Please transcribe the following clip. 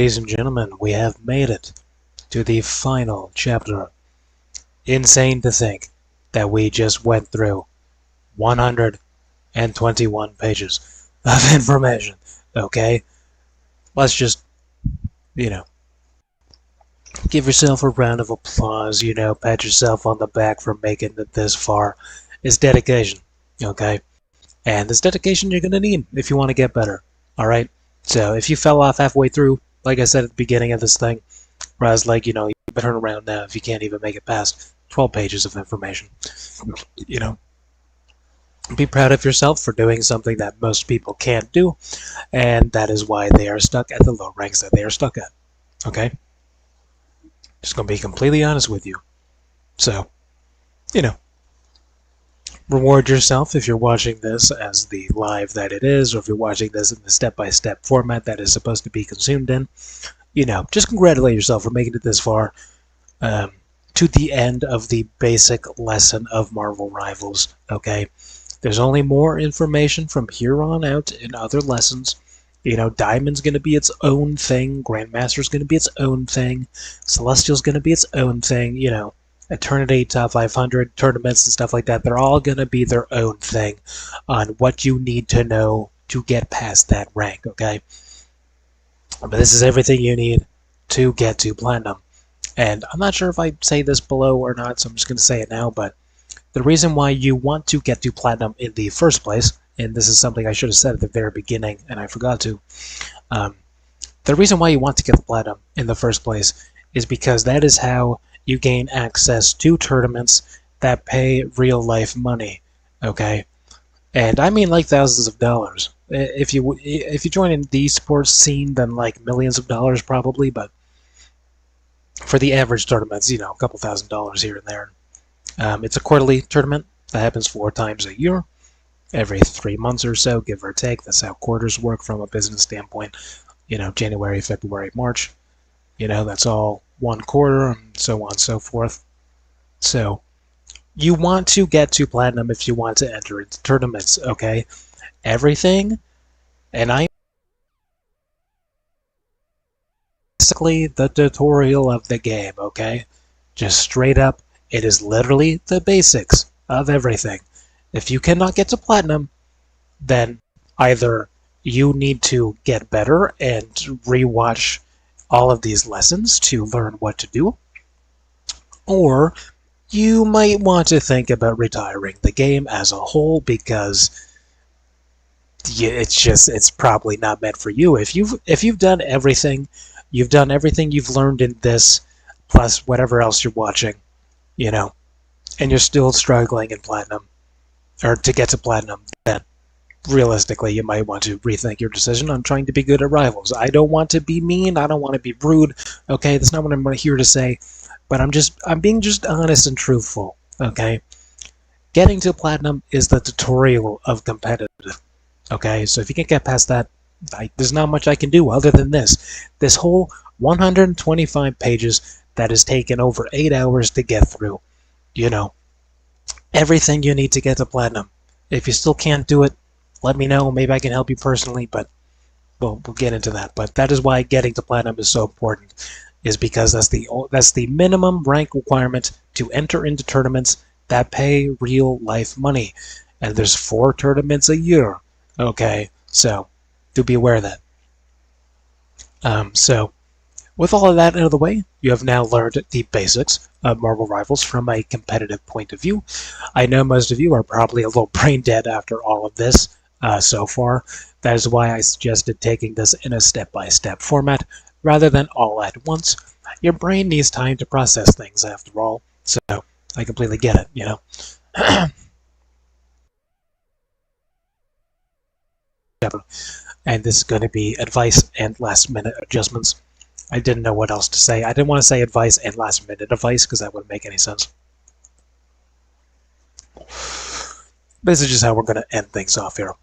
Ladies and gentlemen, we have made it to the final chapter. Insane to think that we just went through 121 pages of information, okay? Let's just, you know, give yourself a round of applause, pat yourself on the back for making it this far. It's dedication, okay? And this dedication you're going to need if you want to get better, alright? So if you fell off halfway through, like I said at the beginning of this thing, where I was like, you better turn around now if you can't even make it past 12 pages of information. Be proud of yourself for doing something that most people can't do, and that is why they are stuck at the low ranks that they are stuck at. Okay? Just gonna be completely honest with you. So, reward yourself if you're watching this as the live that it is, or if you're watching this in the step-by-step format that is supposed to be consumed in. Just congratulate yourself for making it this far to the end of the basic lesson of Marvel Rivals, okay? There's only more information from here on out in other lessons. Diamond's going to be its own thing, Grandmaster's going to be its own thing, Celestial's going to be its own thing, Eternity, Top 500, tournaments and stuff like that, they're all going to be their own thing on what you need to know to get past that rank, okay? But this is everything you need to get to Platinum. And I'm not sure if I say this below or not, so I'm just going to say it now, but the reason why you want to get to Platinum in the first place, and this is something I should have said at the very beginning, and I forgot to, the reason why you want to get to Platinum in the first place is because that is how you gain access to tournaments that pay real-life money, okay? And I mean like thousands of dollars. If you join in the esports scene, then like millions of dollars probably, but for the average tournaments, a couple $1,000s here and there. It's a quarterly tournament that happens 4 times a year, every 3 months or so, give or take. That's how quarters work from a business standpoint. January, February, March. That's all 1 quarter, and so on and so forth. So, you want to get to Platinum if you want to enter into tournaments, okay? Everything, and I basically the tutorial of the game, okay? Just straight up, it is literally the basics of everything. If you cannot get to Platinum, then either you need to get better and rewatch all of these lessons to learn what to do, or you might want to think about retiring the game as a whole because it's probably not meant for you. If you've done everything you've learned in this, plus whatever else you're watching, and you're still struggling in Platinum, or to get to Platinum, then realistically you might want to rethink your decision on trying to be good at Rivals. I don't want to be mean, I don't want to be rude, okay? That's not what I'm here to say, but I'm being just honest and truthful, okay? Getting to Platinum is the tutorial of competitive, okay? So if you can't get past that, there's not much I can do other than this whole 125 pages that has taken over 8 hours to get through. Everything you need to get to Platinum. If you still can't do it, let me know. Maybe I can help you personally, but we'll get into that. But that is why getting to Platinum is so important, is because that's the minimum rank requirement to enter into tournaments that pay real life money. And there's 4 tournaments a year, okay? So do be aware of that. So with all of that out of the way, you have now learned the basics of Marvel Rivals from a competitive point of view. I know most of you are probably a little brain dead after all of this so far. That is why I suggested taking this in a step-by-step format rather than all at once. Your brain needs time to process things after all, so I completely get it, And this is going to be advice and last-minute adjustments. I didn't know what else to say. I didn't want to say advice and last-minute advice because that wouldn't make any sense. This is just how we're going to end things off here.